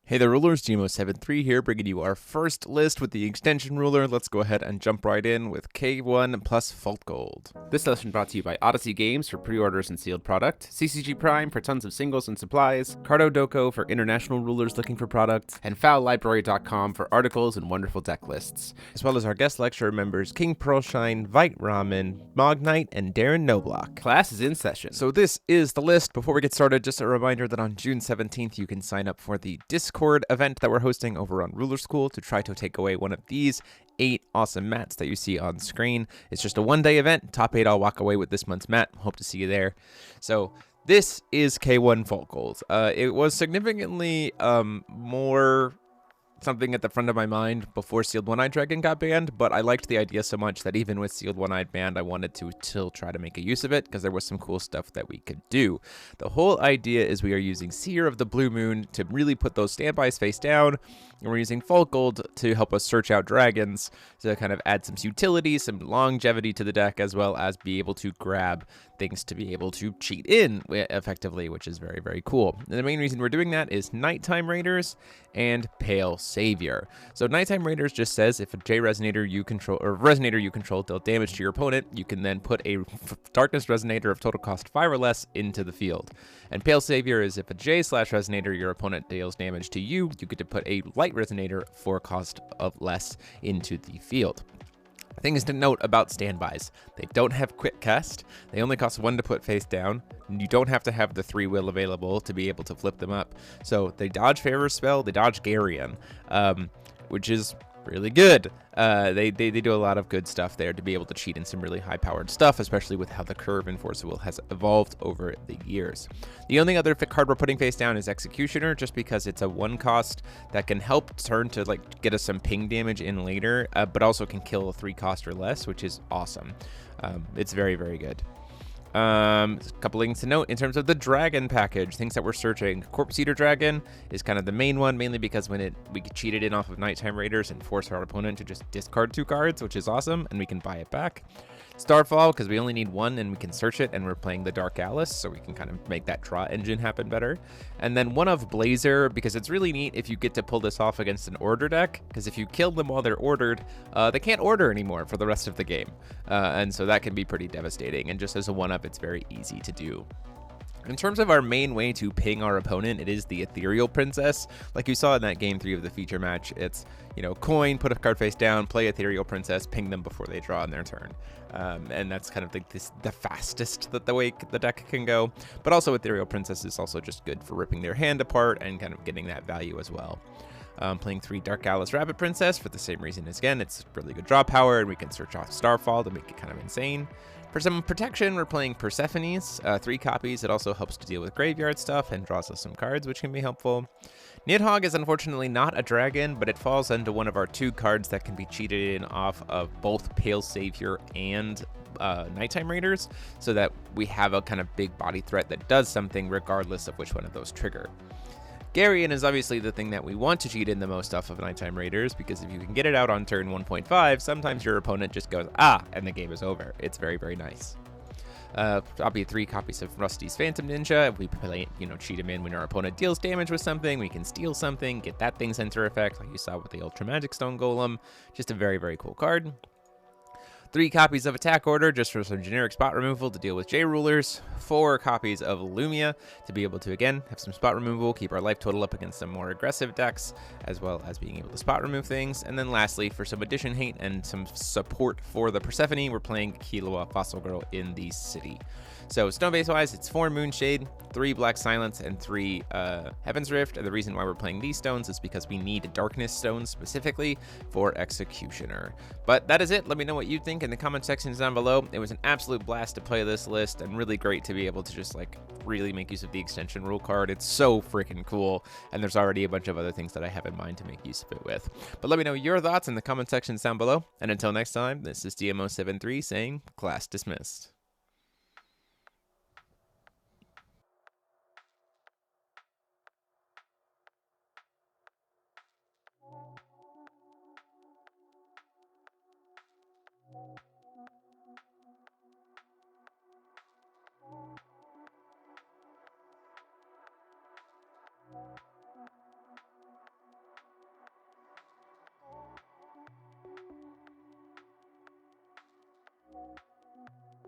Hey there, rulers, GMO73 here, bringing you our first list with the extension ruler. Let's go ahead and jump right in with K1 plus Falltgold. This session brought to you by Odyssey Games for pre-orders and sealed product, CCG Prime for tons of singles and supplies, Cardo Doko for international rulers looking for products, and FoulLibrary.com for articles and wonderful deck lists. As well as our guest lecturer members King Pearlshine, Vite Ramen, Mognite, and Darren Noblock. Class is in session. So this is the list. Before we get started, just a reminder that on June 17th, you can sign up for the Discord event that we're hosting over on Ruler School to try to take away one of these 8 awesome mats that you see on screen. It's just a one-day event. Top 8 I'll walk away with this month's mat. Hope to see you there. So this is K1 Falltgold. It was significantly more something at the front of my mind before Sealed One-Eyed Dragon got banned, but I liked the idea so much that even with Sealed One-Eyed banned, I wanted to still try to make a use of it because there was some cool stuff that we could do. The whole idea is we are using Seer of the Blue Moon to really put those standbys face down, and we're using Falltgold to help us search out dragons to kind of add some utility, some longevity to the deck, as well as be able to grab things to be able to cheat in effectively, which is very, very cool. And the main reason we're doing that is Nighttime Raiders and Pale Savior. So Nighttime Raiders just says if a J Resonator you control or Resonator you control dealt damage to your opponent, you can then put a Darkness Resonator of total cost 5 or less into the field. And Pale Savior is if a J/Resonator your opponent deals damage to you, you get to put a Light Resonator for cost of less into the field. Things to note about standbys. They don't have quick cast. They only cost 1 to put face down. You don't have to have the 3-will available to be able to flip them up. So they dodge Favor Spell, they dodge Garion, which is really good. They do a lot of good stuff there to be able to cheat in some really high-powered stuff, especially with how the curve in Force of Will has evolved over the years. The only other card we're putting face down is Executioner, just because it's a 1-cost that can help turn to like get us some ping damage in later, but also can kill a 3-cost or less, which is awesome. It's very, very good. A couple things to note in terms of the dragon package, things that we're searching. Corpse Eater Dragon is kind of the main one, mainly because we could cheat it in off of Nighttime Raiders and force our opponent to just discard 2 cards, which is awesome, and we can buy it back. Starfall, because we only need 1 and we can search it, and we're playing the Dark Alice, so we can kind of make that draw engine happen better. And then one of Blazer, because it's really neat if you get to pull this off against an order deck, because if you kill them while they're ordered, they can't order anymore for the rest of the game. And so that can be pretty devastating, and just as a 1-up, it's very easy to do. In terms of our main way to ping our opponent, it is the Ethereal Princess. Like you saw in that game 3 of the feature match, it's, you know, coin, put a card face down, play Ethereal Princess, ping them before they draw on their turn. And that's kind of like the fastest that the way the deck can go. But also Ethereal Princess is also just good for ripping their hand apart and kind of getting that value as well. Playing 3 Dark Alice Rabbit Princess for the same reason as, again, it's really good draw power, and we can search off Starfall to make it kind of insane. For some protection, we're playing Persephone's, 3 copies. It also helps to deal with graveyard stuff and draws us some cards, which can be helpful. Nidhogg is unfortunately not a dragon, but it falls into one of our 2 cards that can be cheated in off of both Pale Savior and Nighttime Raiders, so that we have a kind of big body threat that does something regardless of which one of those trigger. Garion is obviously the thing that we want to cheat in the most off of Nighttime Raiders, because if you can get it out on turn 1.5, sometimes your opponent just goes, and the game is over. It's very, very nice. Probably 3 copies of Rusty's Phantom Ninja. If we play, cheat him in when our opponent deals damage with something, we can steal something, get that thing's enter effect, like you saw with the Ultra Magic Stone Golem. Just a very, very cool card. 3 copies of Attack Order, just for some generic spot removal to deal with J-Rulers. 4 copies of Lumia to be able to, again, have some spot removal, keep our life total up against some more aggressive decks, as well as being able to spot remove things. And then lastly, for some addition hate and some support for the Persephone, we're playing Killua Fossil Girl in the city. So stone base wise, it's 4 Moonshade, 3 Black Silence, and 3 Heaven's Rift. And the reason why we're playing these stones is because we need Darkness stones specifically for Executioner. But that is it. Let me know what you think in the comment sections down below. It was an absolute blast to play this list, and really great to be able to just like really make use of the extension rule card. It's so freaking cool, and there's already a bunch of other things that I have in mind to make use of it with. But let me know your thoughts in the comment sections down below. And until next time, this is DMO73 saying class dismissed.